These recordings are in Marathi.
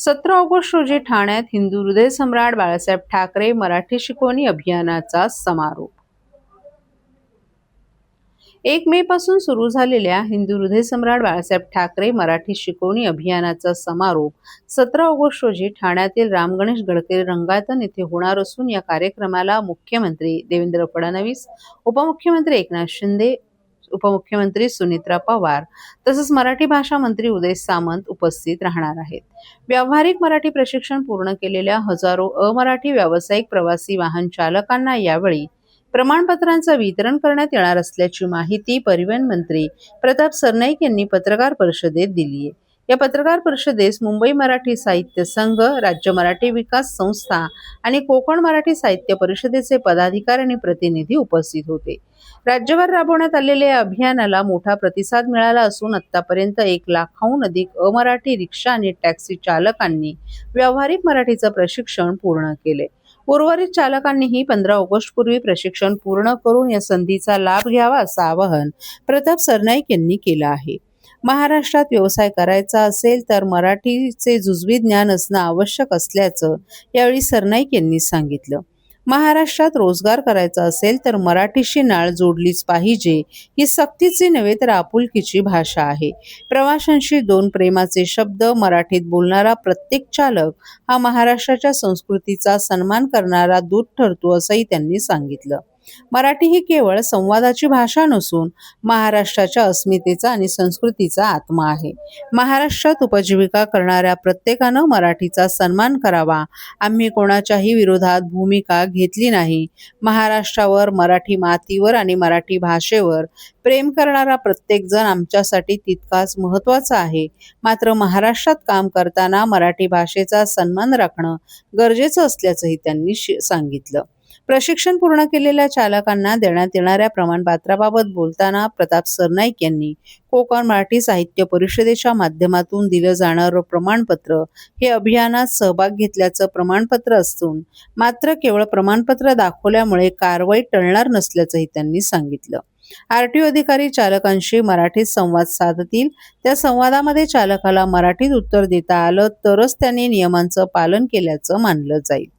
17 ऑगस्ट रोजी ठाण्यात हिंदू हृदय सम्राट बाळासाहेब ठाकरे मराठी शिकवणी अभियानाचा समारोप। 1 मे पासून सुरू झालेल्या हिंदू हृदय सम्राट बाळासाहेब ठाकरे मराठी शिकवणी अभियानाचा समारोप 17 ऑगस्ट रोजी ठाण्यातील राम गणेश गडकरी रंगायतन येथे होणार असून या कार्यक्रमाला मुख्यमंत्री देवेंद्र फडणवीस, उपमुख्यमंत्री एकनाथ शिंदे, उपमुख्यमंत्री सुनीत्रा पवार तसेच मराठी भाषा मंत्री उदय सामंत उपस्थित राहणार आहेत। व्यावहारिक मराठी प्रशिक्षण पूर्ण केलेल्या हजारो अमराठी व्यावसायिक प्रवासी वाहन चालकांना यावेळी प्रमाणपत्रांचं वितरण करण्यात येणार असल्याची माहिती परिवहन मंत्री प्रताप सरनाईक यांनी पत्रकार परिषदेत दिली आहे। या पत्रकार परिषदेस मुंबई मराठी साहित्य संघ, राज्य मराठी विकास संस्था आणि कोकण मराठी साहित्य परिषदेचे पदाधिकारी आणि प्रतिनिधी उपस्थित होते। राज्यभर राबवण्यात आलेल्या या अभियानाला मोठा प्रतिसाद मिळाला असून आतापर्यंत 1 लाखाहून अधिक अमराठी रिक्षा आणि टॅक्सी चालकांनी व्यावहारिक मराठीचं प्रशिक्षण पूर्ण केले। उर्वरित चालकांनीही 15 ऑगस्ट पूर्वी प्रशिक्षण पूर्ण करून या संधीचा लाभ घ्यावा असं आवाहन प्रताप सरनाईक यांनी केलं आहे। महाराष्ट्रात व्यवसाय करायचा असेल तर मराठीचे जुजवी ज्ञान असणं आवश्यक असल्याचं यावेळी सरनाईक यांनी सांगितलं। महाराष्ट्रात रोजगार करायचा असेल तर मराठीशी नाळ जोडलीच पाहिजे। ही सक्तीची नव्हे तर आपुलकीची भाषा आहे। प्रवाशांशी 2 प्रेमाचे शब्द मराठीत बोलणारा प्रत्येक चालक हा महाराष्ट्राच्या संस्कृतीचा सन्मान करणारा दूत ठरतो असंही त्यांनी सांगितलं। मराठी ही केवळ संवादाची भाषा नसून महाराष्ट्राच्या अस्मितेचा आणि संस्कृतीचा आत्मा आहे। महाराष्ट्रात उपजीविका करणाऱ्या प्रत्येकानं मराठीचा सन्मान करावा। आम्ही कोणाच्याही विरोधात भूमिका घेतली नाही। महाराष्ट्रावर, मराठी मातीवर आणि मराठी भाषेवर प्रेम करणारा प्रत्येक जण आमच्यासाठी तितकाच महत्त्वाचा आहे। मात्र महाराष्ट्रात काम करताना मराठी भाषेचा सन्मान राखणं गरजेचं असल्याचंही त्यांनी सांगितलं। प्रशिक्षण पूर्ण केलेल्या चालकांना देण्यात येणाऱ्या प्रमाणपत्राबाबत बोलताना प्रताप सरनाईक यांनी कोकण मराठी साहित्य परिषदेच्या माध्यमातून दिलं जाणारं प्रमाणपत्र हे अभियानात सहभाग घेतल्याचं प्रमाणपत्र असून मात्र केवळ प्रमाणपत्र दाखवल्यामुळे कारवाई टळणार नसल्याचंही त्यांनी सांगितलं। आरटीओ अधिकारी चालकांशी मराठीत संवाद साधतील। त्या संवादामध्ये चालकाला मराठीत उत्तर देता आलं तरच त्यांनी नियमांचं पालन केल्याचं मानलं जाईल।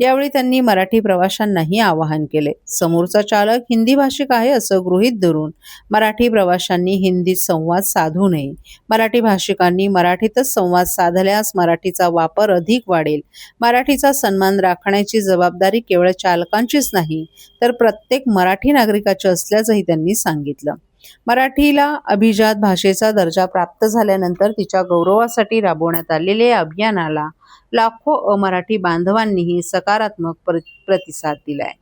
यावेळी त्यांनी मराठी प्रवाशांनाही आवाहन केले। समोरचा चालक हिंदी भाषिक आहे असं गृहीत धरून मराठी प्रवाशांनी हिंदीत संवाद साधू नये। मराठी भाषिकांनी मराठीतच संवाद साधल्यास मराठीचा वापर अधिक वाढेल। मराठीचा सन्मान राखण्याची जबाबदारी केवळ चालकांचीच नाही तर प्रत्येक मराठी नागरिकाची असल्याचंही त्यांनी सांगितलं। मराठीला अभिजात भाषेचा दर्जा प्राप्त झाल्यानंतर तिच्या गौरवासाठी राबवण्यात आलेल्या या अभियानाला लाखो अमराठी बांधवांनीही सकारात्मक प्रतिसाद दिलाय।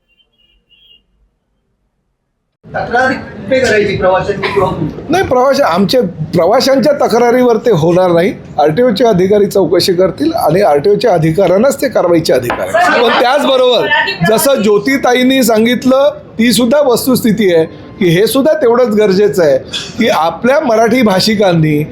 नाही, आमच्या प्रवाशांच्या तक्रारीवर ते होणार नाही। आरटीओचे अधिकारी चौकशी करतील आणि आरटीओच्या अधिकाऱ्यांनाच ते कारवाईचे अधिकार आहे। पण त्याचबरोबर जसं ज्योतिताईंनी सांगितलं ती सुद्धा वस्तुस्थिती आहे की हे सुद्धा तेवढंच गरजेचं आहे की आपल्या मराठी भाषिकांनी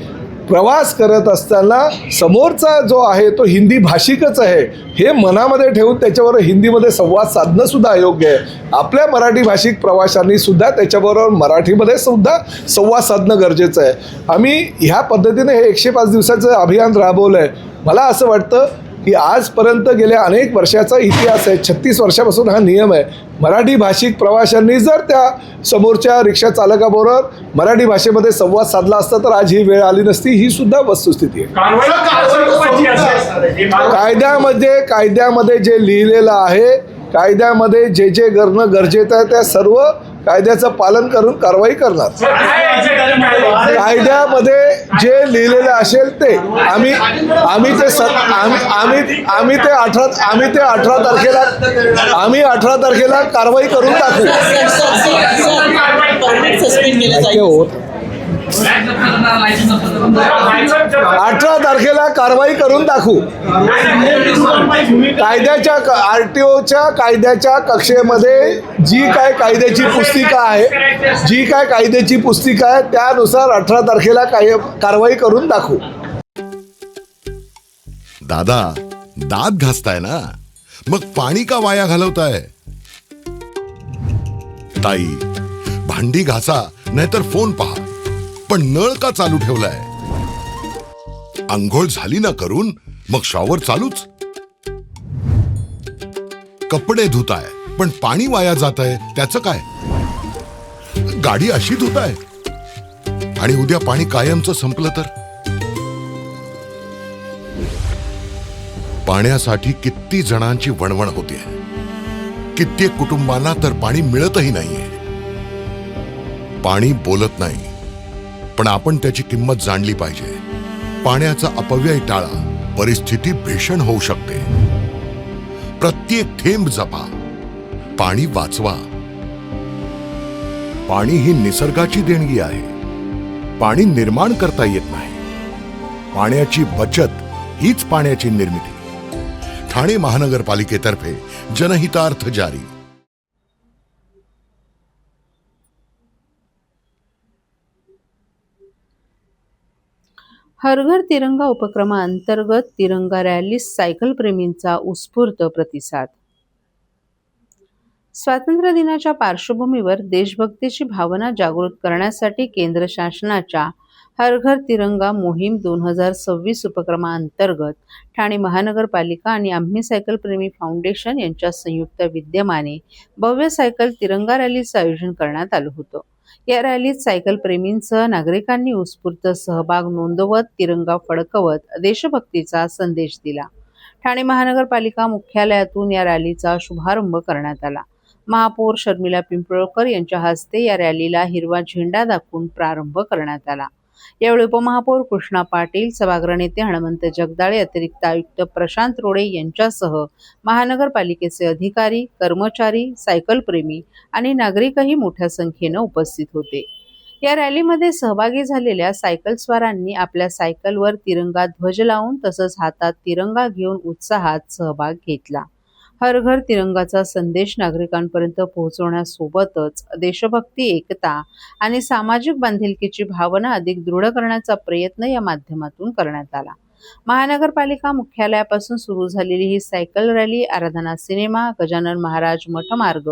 प्रवास करत असताना समोरचा जो आहे तो हिंदी भाषिकच आहे हे मनामध्ये ठेवून त्याच्याबरोबर हिंदीमध्ये संवाद साधणं सुद्धा अयोग्य आहे। आपल्या मराठी भाषिक प्रवाशांनी सुद्धा त्याच्याबरोबर मराठीमध्ये सुद्धा संवाद साधणं गरजेचं आहे। आम्ही ह्या पद्धतीने हे 105 दिवसाचं अभियान राबवलं आहे। मला असं वाटतं की आजपर्यंत गेल्या अनेक वर्षाचा इतिहास आहे, 36 वर्षापासून हा नियम आहे। मराठी भाषिक प्रवाशांनी जर त्या समोरच्या रिक्षा चालकाबरोबर मराठी भाषेमध्ये संवाद साधला असता तर आज ही वेळ आली नसती। ही सुद्धा वस्तुस्थिती आहे। कायद्यामध्ये जे लिहिलेलं आहे, कायद्यामध्ये जे जे करणं गरजेचं आहे त्या सर्व कायद्याचं पालन करून कारवाई करणार। कायद्यामध्ये जे लिहिलेलं असेल ते आम्ही ते 18 तारखेला कारवाई करून टाकू। 18 तारखेला कारवाई करून टाकू। कायद्याच्या आरटीओच्या कायद्याच्या कक्षेमध्ये जी काय कायद्याची पुस्तिका आहे त्यानुसार 18 तारखेला कारवाई करून टाकू। दादा, दात घासताय ना, मग पाणी का वाया घालवताय? ताई, भांडी घासा नाहीतर फोन पहा, पण नळ का चालू ठेवलाय? अंघोळ झाली ना करून, मग शॉवर चालूच. कपडे धुताय पण पाणी वाया जात आहे, त्याचं काय? गाडी अशी धुताय आणि उद्या पाणी कायमचं संपलं तर? पाण्यासाठी किती जणांची वणवण होते. कित्येक कुटुंबांना तर पाणी मिळतही नाहीये. पाणी बोलत नाही, पण आपण त्याची किंमत जाणली पाहिजे. पाण्याचा अपव्यय टाळा, परिस्थिती भीषण होऊ शकते. प्रत्येक थेंब जपा, पाणी वाचवा. पाणी ही निसर्गाची देणगी आहे. पाणी निर्माण करता येत नाही. पाण्याची बचत हीच पाण्याची निर्मिती. ठाणे महानगरपालिकेतर्फे जनहितार्थ जारी. हर घर तिरंगा उपक्रमाअंतर्गत तिरंगा रॅलीस सायकल प्रेमींचा उत्स्फूर्त प्रतिसाद. स्वातंत्र्य दिनाच्या पार्श्वभूमीवर देशभक्तीची भावना जागृत करण्यासाठी केंद्र शासनाच्या हर घर तिरंगा मोहीम 2026 उपक्रमाअंतर्गत ठाणे महानगरपालिका आणि आम्ही सायकल प्रेमी फाउंडेशन यांच्या संयुक्त विद्यमाने भव्य सायकल तिरंगा रॅलीचं आयोजन करण्यात आलं होतं. या रॅलीत सायकल प्रेमींसह नागरिकांनी उत्स्फूर्त सहभाग नोंदवत तिरंगा फडकवत देशभक्तीचा संदेश दिला. ठाणे महानगरपालिका मुख्यालयातून या रॅलीचा शुभारंभ करण्यात आला. महापौर शर्मिला पिंपळकर यांच्या हस्ते या रॅलीला हिरवा झेंडा दाखवून प्रारंभ करण्यात आला. यावेळी उपमहापौर कृष्णा पाटील, सभागृह नेते हनुमंत जगदाळे, अतिरिक्त आयुक्त प्रशांत रोडे यांच्यासह महानगरपालिकेचे अधिकारी, कर्मचारी, सायकल प्रेमी आणि नागरिकही मोठ्या संख्येनं उपस्थित होते. या रॅलीमध्ये सहभागी झालेल्या सायकलस्वारांनी आपल्या सायकलवर तिरंगा ध्वज लावून तसंच हातात तिरंगा घेऊन उत्साहात सहभाग घेतला. हर घर तिरंगाचा संदेश नागरिकांपर्यंत पोहोचवण्यासोबतच देशभक्ती, एकता आणि सामाजिक बांधिलकीची भावना अधिक दृढ करण्याचा प्रयत्न या माध्यमातून करण्यात आला. महानगरपालिका मुख्यालयापासून सुरू झालेली ही सायकल रॅली आराधना सिनेमा, गजानन महाराज मठ मार्ग,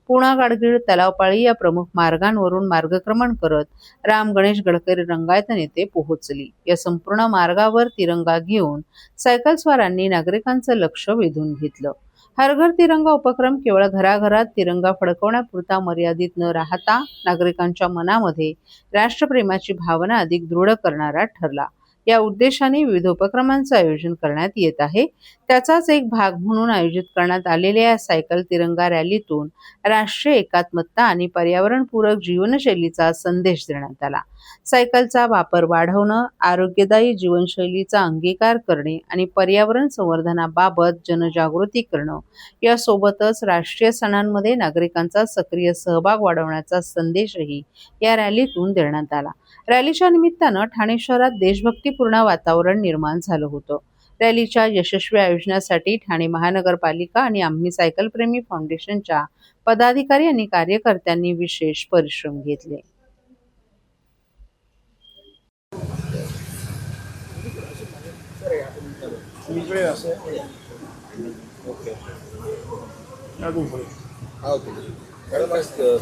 पुणा गाडगीळ तलावपाळी या प्रमुख मार्गांवरून मार्गक्रमण करत राम गणेश गडकरी रंगायतन येथे पोहोचली. या संपूर्ण मार्गावर तिरंगा घेऊन सायकलस्वारांनी नागरिकांचं लक्ष वेधून घेतलं. हर घर तिरंगा उपक्रम केवळ घराघरात तिरंगा फडकवण्यापुरता मर्यादित न राहता नागरिकांच्या मनामध्ये राष्ट्रप्रेमाची भावना अधिक दृढ करणारा ठरला. या उद्देशाने विविध उपक्रमांचं आयोजन करण्यात येत आहे. त्याचाच एक भाग म्हणून आयोजित करण्यात आलेल्या या सायकल तिरंगा रॅलीतून राष्ट्रीय एकात्मता आणि पर्यावरणपूरक जीवनशैलीचा संदेश देण्यात आला. सायकलचा वापर वाढवणं, आरोग्यदायी जीवनशैलीचा अंगीकार करणे आणि पर्यावरण संवर्धनाबाबत जनजागृती करणं यासोबतच राष्ट्रीय सणांमध्ये नागरिकांचा सक्रिय सहभाग वाढवण्याचा संदेशही या रॅलीतून देण्यात आला. रॅलीच्या निमित्तानं ठाणे शहरात देशभक्तीपूर्ण वातावरण निर्माण झालं होतं. रॅलीच्या यशस्वी आयोजनासाठी ठाणे महानगरपालिका आणि आम्ही सायकल प्रेमी फाउंडेशनच्या पदाधिकारी आणि कार्यकर्त्यांनी विशेष परिश्रम घेतले.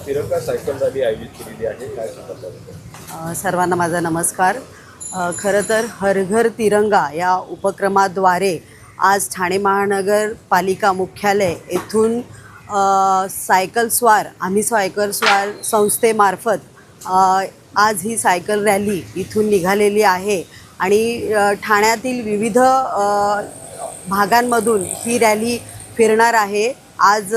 तिरंगा सायकल रॅली आयोजित केलेली आहे, काय सांगता? सर्वांना माझा नमस्कार. खरं तर हर घर तिरंगा या उपक्रमाद्वारे आज ठाणे महानगरपालिका मुख्यालय येथून आम्ही सायकलस्वार संस्थेमार्फत आज ही सायकल रॅली इथून निघालेली आहे आणि ठाण्यातील विविध भागांमधून ही रॅली फिरणार आहे. आज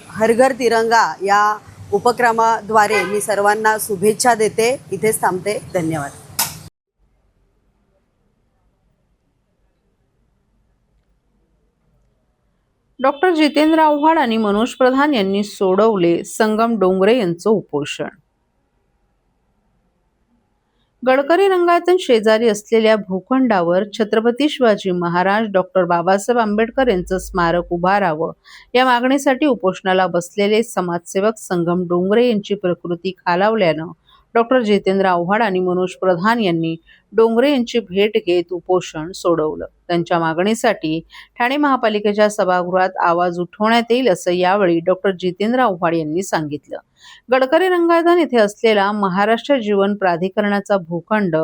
हर घर तिरंगा या उपक्रमाद्वारे मी सर्वांना शुभेच्छा देते. इथेच थांबते. धन्यवाद. डॉक्टर जितेंद्र आव्हाड आणि मनोज प्रधान यांनी सोडवले संगम डोंगरे यांचं उपोषण. गडकरी रंगायतन शेजारी असलेल्या भूखंडावर छत्रपती शिवाजी महाराज, डॉक्टर बाबासाहेब आंबेडकर यांचं स्मारक उभारावं या मागणीसाठी उपोषणाला बसलेले समाजसेवक संगम डोंगरे यांची प्रकृती खालावल्यानं डॉक्टर जितेंद्र आव्हाड आणि मनोज प्रधान यांनी डोंगरे यांची भेट घेत उपोषण सोडवलं. त्यांच्या मागणीसाठी ठाणे महापालिकेच्या सभागृहात आवाज उठवण्यात येईल असं यावेळी डॉक्टर जितेंद्र आव्हाड यांनी सांगितलं. गडकरी रंगायतन येथे असलेला महाराष्ट्र जीवन प्राधिकरणाचा भूखंड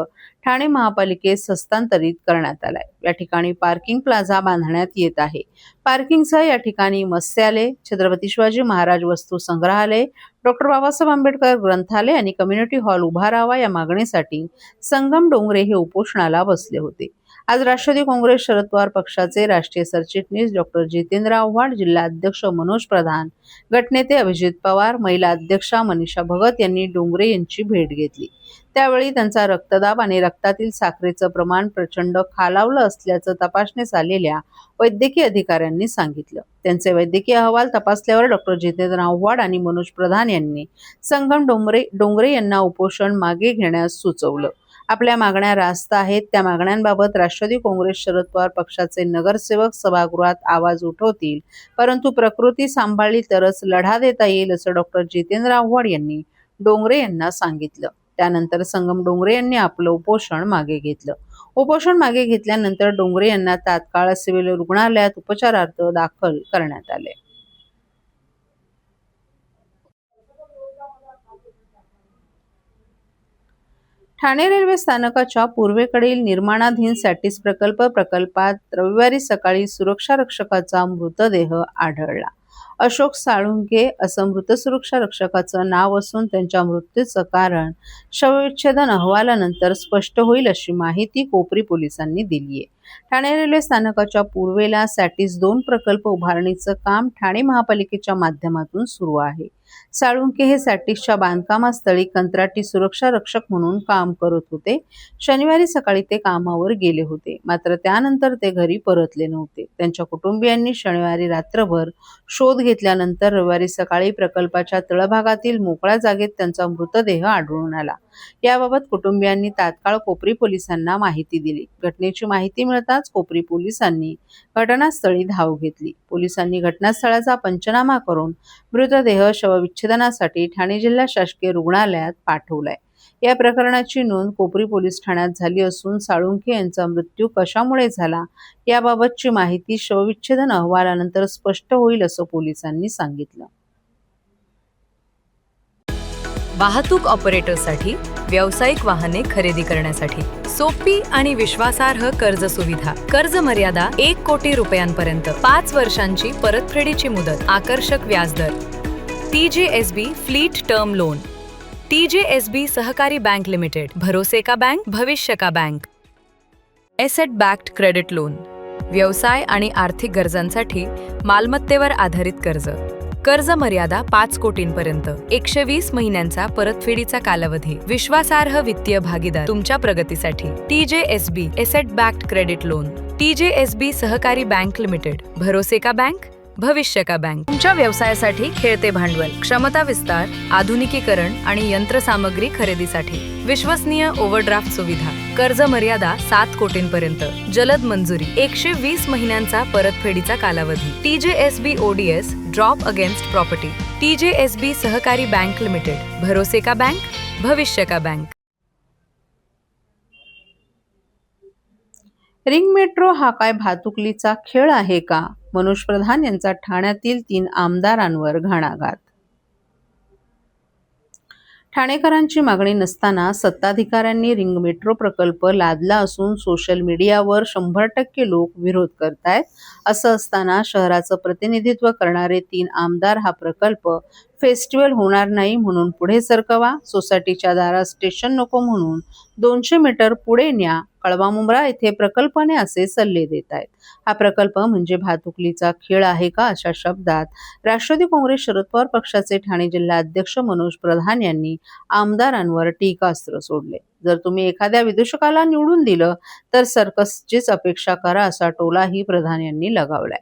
ठाणे महापालिकेस हस्तांतरित करण्यात आलाय. या ठिकाणी पार्किंग प्लाझा बांधण्यात येत आहे. पार्किंगसह या ठिकाणी मत्स्यालय, छत्रपती शिवाजी महाराज वस्तू संग्रहालय, डॉक्टर बाबासाहेब आंबेडकर ग्रंथालय आणि कम्युनिटी हॉल उभारावा या मागणीसाठी संगम डोंगरे हे उपोषणाला बसले होते. आज राष्ट्रवादी काँग्रेस शरद पवार पक्षाचे राष्ट्रीय सरचिटणीस डॉक्टर जितेंद्र आव्हाड, जिल्हा अध्यक्ष मनोज प्रधान, गटनेते अभिजित पवार, महिला अध्यक्षा मनीषा भगत यांनी डोंगरे यांची भेट घेतली. त्यावेळी त्यांचा रक्तदाब आणि रक्तातील साखरेचं प्रमाण प्रचंड खालावलं असल्याचं तपासणीस आलेल्या वैद्यकीय अधिकाऱ्यांनी सांगितलं. त्यांचे वैद्यकीय अहवाल तपासल्यावर डॉक्टर जितेंद्र आव्हाड आणि मनोज प्रधान यांनी संगम डोंगरे यांना उपोषण मागे घेण्यास सुचवलं. आपल्या मागण्या रास्त आहेत. त्या मागण्यांबाबत राष्ट्रवादी काँग्रेस शरद पवार पक्षाचे नगरसेवक सभागृहात आवाज उठवतील, परंतु प्रकृती सांभाळली तरच लढा देता येईल असं डॉक्टर जितेंद्र आव्हाड यांनी डोंगरे यांना सांगितलं. त्यानंतर संगम डोंगरे यांनी आपलं उपोषण मागे घेतलं. उपोषण मागे घेतल्यानंतर डोंगरे यांना तात्काळ सिव्हिल रुग्णालयात उपचारार्थ दाखल करण्यात आले. ठाणे रेल्वे स्थानकाच्या पूर्वेकडील निर्माणाधीन सॅटिस प्रकल्पात रविवारी सकाळी सुरक्षा रक्षकाचा मृतदेह आढळला. अशोक साळुंके असं मृत सुरक्षा रक्षकाचं नाव असून त्यांच्या मृत्यूचं कारण शवविच्छेदन अहवालानंतर स्पष्ट होईल अशी माहिती कोपरी पोलिसांनी दिली आहे. ठाणे रेल्वे स्थानकाच्या पूर्वेला सॅटिस 2 प्रकल्प उभारणीचं काम ठाणे महापालिकेच्या माध्यमातून सुरू आहे. साळुंके हे सॅटिसच्या बांधकामास्थळी कंत्राटी सुरक्षा रक्षक म्हणून काम करत होते. शनिवारी सकाळी ते कामावर गेले होते, मात्र त्यानंतर ते घरी परतले नव्हते. त्यांच्या कुटुंबियांनी शनिवारी रात्रभर शोध घेतल्यानंतर रविवारी सकाळी प्रकल्पाच्या तळभागातील मोकळ्या जागेत त्यांचा मृतदेह आढळून आला. याबाबत कुटुंबियांनी तात्काळ कोपरी पोलिसांना माहिती दिली. घटनेची माहिती मिळताच कोपरी पोलिसांनी घटनास्थळी धाव घेतली. पोलिसांनी घटनास्थळाचा पंचनामा करून मृतदेह शवविच्छेदनासाठी ठाणे जिल्हा शासकीय रुग्णालयात पाठवलाय. या प्रकरणाची नोंद कोपरी पोलीस ठाण्यात झाली असून साळुंके यांचा मृत्यू कशामुळे झाला याबाबतची माहिती शवविच्छेदन अहवालानंतर स्पष्ट होईल असं पोलिसांनी सांगितलं. वाहतूक ऑपरेटरसाठी व्यावसायिक वाहने खरेदी करण्यासाठी सोपी आणि विश्वासार्ह कर्ज सुविधा. कर्ज मर्यादा 1 कोटी रुपयांपर्यंत, 5 वर्षांची परतफेडीची मुदत, आकर्षक व्याजदर. TJSB fleet term loan, TJSB सहकारी बँक लिमिटेड, भरोसे का बैंक, भविष्य का bank. Asset backed credit loan, व्यवसाय आणि आर्थिक गरजांसाठी मालमत्तेवर आधारित कर्ज. कर्ज मर्यादा 5 कोटींपर्यंत, 120 महिन्यांचा परतफेडीचा कालावधी. विश्वासार्ह वित्तीय भागीदार तुमच्या प्रगतीसाठी. TJSB asset backed credit loan, TJSB सहकारी बँक लिमिटेड, भरोसे का बैंक, भविष्य का बैंक. तुमच्या व्यवसायासाठी खेळते भांडवल, क्षमता विस्तार, आधुनिकीकरण आणि यंत्रसामग्री खरेदीसाठी विश्वसनीय ओव्हरड्राफ्ट सुविधा. कर्ज मर्यादा 7 कोटींपर्यंत, जलद मंजुरी, 120 महिन्यांचा परतफेडीचा कालावधी. TJSB ODS drop against property, TJSB सहकारी बँक लिमिटेड, भरोसे का बैंक, भविष्य का बैंक. रिंग मेट्रो हा काय भातुकलीचा खेळ आहे का? मनोज प्रधान यांचा ठाण्यातील 3 आमदारांवर घणाघात. ठाणेकरांची मागणी नसताना सत्ताधिकाऱ्यांनी रिंग मेट्रो प्रकल्प लादला असून सोशल मीडियावर 100% लोक विरोध करतायत. असं असताना शहराचं प्रतिनिधित्व करणारे 3 आमदार हा प्रकल्प फेस्टिवल होणार नाही म्हणून पुढे सरकवा, सोसायटीच्या दारात स्टेशन नको म्हणून 200 मीटर पुढे न्या, कळवा मुंब्रा येथे प्रकल्पाने असे सल्ले देत आहेत. हा प्रकल्प म्हणजे भातुकलीचा खेळ आहे का, अशा शब्दात राष्ट्रवादी काँग्रेस शरद पवार पक्षाचे ठाणे जिल्हा अध्यक्ष मनोज प्रधान यांनी आमदारांवर टीकास्त्र सोडले. जर तुम्ही एखाद्या विदूषकाला निवडून दिलं तर सर्कसचीच अपेक्षा करा, असा टोलाही प्रधान यांनी लगावलाय.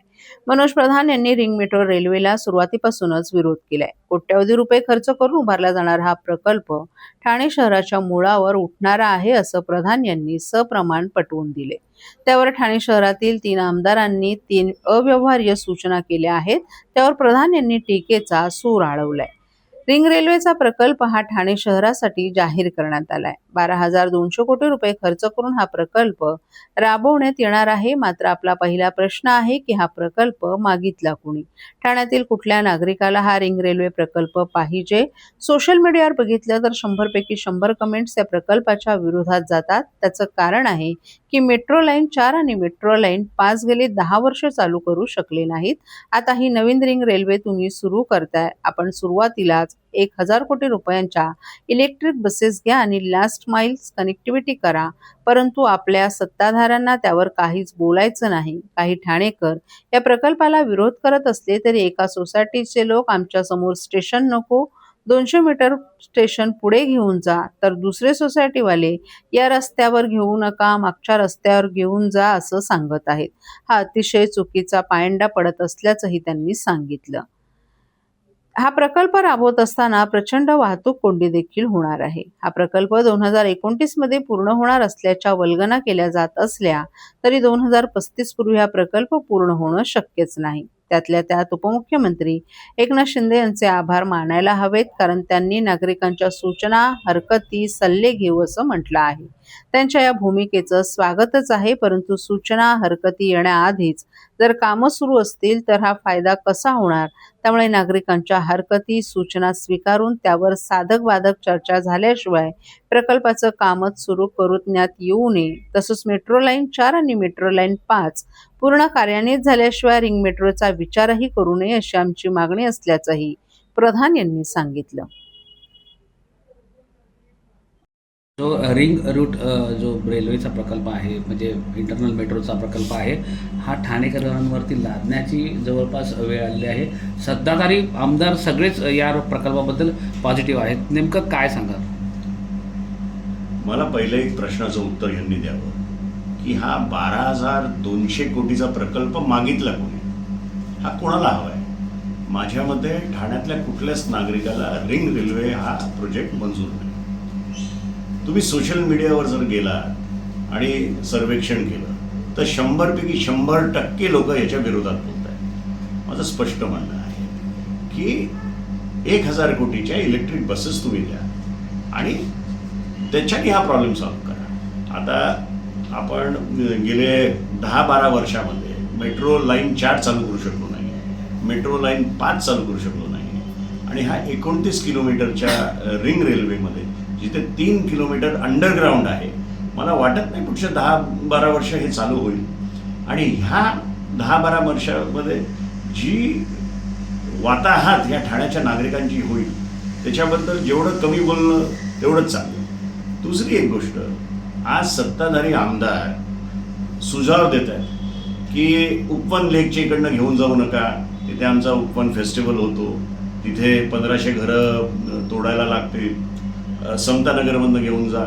मनोज प्रधान यांनी रिंग मेट्रो रेल्वेला सुरुवातीपासूनच विरोध केलाय. कोट्यवधी रुपये खर्च करून उभारला जाणारा हा प्रकल्प ठाणे शहराच्या मुळावर उठणारा आहे, असं प्रधान यांनी सप्रमाण पटवून दिले. त्यावर ठाणे शहरातील 3 आमदारांनी 3 अव्यवहार्य सूचना केल्या आहेत. त्यावर प्रधान यांनी टीकेचा सूर आळवलाय. रिंग रेल्वेचा प्रकल्प हा ठाणे शहरासाठी जाहीर करण्यात आलाय. 12,200 कोटी रुपये खर्च करून हा प्रकल्प राबवण्यात येणार आहे. मात्र आपला पहिला प्रश्न आहे की हा प्रकल्प मागितला कोणी? ठाण्यातील कुठल्या नागरिकाला हा रिंग रेल्वे प्रकल्प पाहिजे? सोशल मीडियावर बघितलं तर 100 पैकी 100 कमेंट्स या प्रकल्पाच्या विरोधात जातात. त्याचं कारण आहे की मेट्रो लाईन 4 आणि मेट्रो लाईन 5 गेली 10 वर्ष चालू करू शकले नाहीत. आता ही नवीन रिंग रेल्वे तुम्ही सुरू करताय. आपण सुरुवातीलाच 1,000 कोटी रुपयांच्या इलेक्ट्रिक बसेस घ्या आणि लास्ट माईल कनेक्टिव्हिटी करा. परंतु आपल्या सत्ताधाऱ्यांना त्यावर काहीच बोलायचं नाही. काही ठाणेकर या प्रकल्पाला विरोध करत असले तरी एका सोसायटीचे लोक आमच्या समोर स्टेशन नको, 200 मीटर स्टेशन पुढे घेऊन जा, तर दुसरे सोसायटीवाले या रस्त्यावर घेऊ नका, मागच्या रस्त्यावर घेऊन जा असं सांगत आहेत. हा अतिशय चुकीचा पायंडा पडत असल्याचंही त्यांनी सांगितलं. हा प्रकल्प राबवत असताना प्रचंड वाहतूक कोंडी देखील होणार आहे. हा प्रकल्प 2029 मध्ये पूर्ण होणार असल्याच्या वल्गना केल्या जात असल्या तरी 2035 पूर्वी हा प्रकल्प पूर्ण होणं शक्यच नाही. त्यातल्या त्यात उपमुख्यमंत्री एकनाथ शिंदे यांचे आभार मानायला हवेत, कारण त्यांनी नागरिकांच्या सूचना, हरकती, सल्ले घेऊ असं म्हटलं आहे. त्यांच्या या भूमिकेचं स्वागतच आहे. परंतु सूचना, हरकती येण्याआधीच जर कामं सुरू असतील तर हा फायदा कसा होणार? त्यामुळे नागरिकांच्या हरकती, सूचना स्वीकारून त्यावर साधक बाधक चर्चा झाल्याशिवाय प्रकल्पाचं कामच सुरू करण्यात येऊ नये. तसंच मेट्रो लाईन 4 आणि मेट्रो लाईन 5 पूर्ण कार्यान्वित झाल्याशिवाय रिंग मेट्रोचा विचारही करू नये अशी आमची मागणी असल्याचंही प्रधान यांनी सांगितलं. जो रिंग रूट जो रेल्वेचा प्रकल्प आहे, म्हणजे इंटरनल मेट्रोचा प्रकल्प आहे, हा ठाणेकरांवरती लादण्याची जवळपास वेळ आलेली आहे. सत्ताधारी आमदार सगळेच या प्रकल्पाबद्दल पॉझिटिव्ह आहेत. नेमकं काय सांगाल? मला पहिलं एक प्रश्नाचं उत्तर यांनी द्यावं की हा 12,200 कोटीचा प्रकल्प मागितला कोणी? हा कोणाला हवा आहे? माझ्या मते ठाण्यातल्या कुठल्याच नागरिकाला रिंग रेल्वे हा प्रोजेक्ट मंजूर नाही. तुम्ही सोशल मीडियावर जर गेलात आणि सर्वेक्षण केलं तर 100 पैकी 100% लोक याच्या विरोधात बोलत आहेत. माझं स्पष्ट म्हणणं आहे की 1,000 कोटीच्या इलेक्ट्रिक बसेस तुम्ही द्या आणि त्याच्याने हा प्रॉब्लेम सॉल्व्ह करा. आता आपण गेले 10-12 वर्षामध्ये मेट्रो लाईन 4 चालू करू शकलो नाही, मेट्रो लाईन 5 चालू करू शकलो नाही आणि हा 29 किलोमीटरच्या रिंग रेल्वेमध्ये जिथे 3 किलोमीटर अंडरग्राऊंड आहे, मला वाटत नाही पुढच्या 10-12 वर्ष हे चालू होईल. आणि ह्या 10-12 वर्षामध्ये जी वाताहत ह्या ठाण्याच्या नागरिकांची होईल त्याच्याबद्दल जेवढं कमी बोलणं तेवढंच चांगलं. दुसरी एक गोष्ट, आज सत्ताधारी आमदार सुझाव देत आहेत की उपवन लेकच्या इकडनं घेऊन जाऊ नका, तिथे आमचा उपवन फेस्टिवल होतो, तिथे 1500 घरं तोडायला लागतील, समतानगरमधनं घेऊन जा.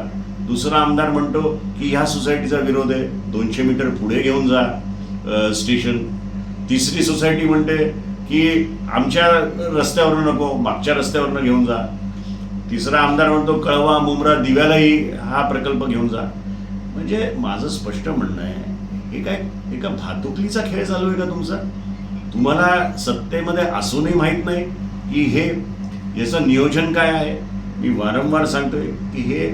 दुसरा आमदार म्हणतो की ह्या सोसायटीचा विरोध आहे, 200 मीटर पुढे घेऊन जा स्टेशन. तिसरी सोसायटी म्हणते की आमच्या रस्त्यावरनं नको, मागच्या रस्त्यावरनं घेऊन जा. तिसरा आमदार म्हणतो कळवा, मुंब्रा, दिव्यालाही हा प्रकल्प घेऊन जा. म्हणजे माझं स्पष्ट म्हणणं आहे, हे काय एका भातुकलीचा खेळ चालू आहे का तुमचा? तुम्हाला सत्तेमध्ये असूनही माहीत नाही की हे याचं नियोजन काय आहे. मी वारंवार सांगतोय की हे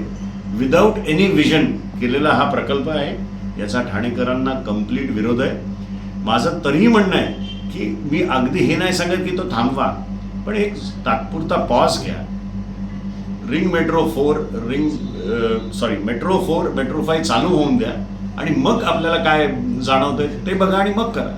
विदाऊट एनी विजन केलेला हा प्रकल्प आहे. याचा ठाणेकरांना कंप्लीट विरोध आहे. माझं तरीही म्हणणं आहे की मी अगदी हे नाही सांगत की तो थांबवा, पण एक तात्पुरता पॉज घ्या. मेट्रो 4 मेट्रो 5 चालू होऊन द्या आणि मग आपल्याला काय जाणवतंय ते बघा आणि मग करा.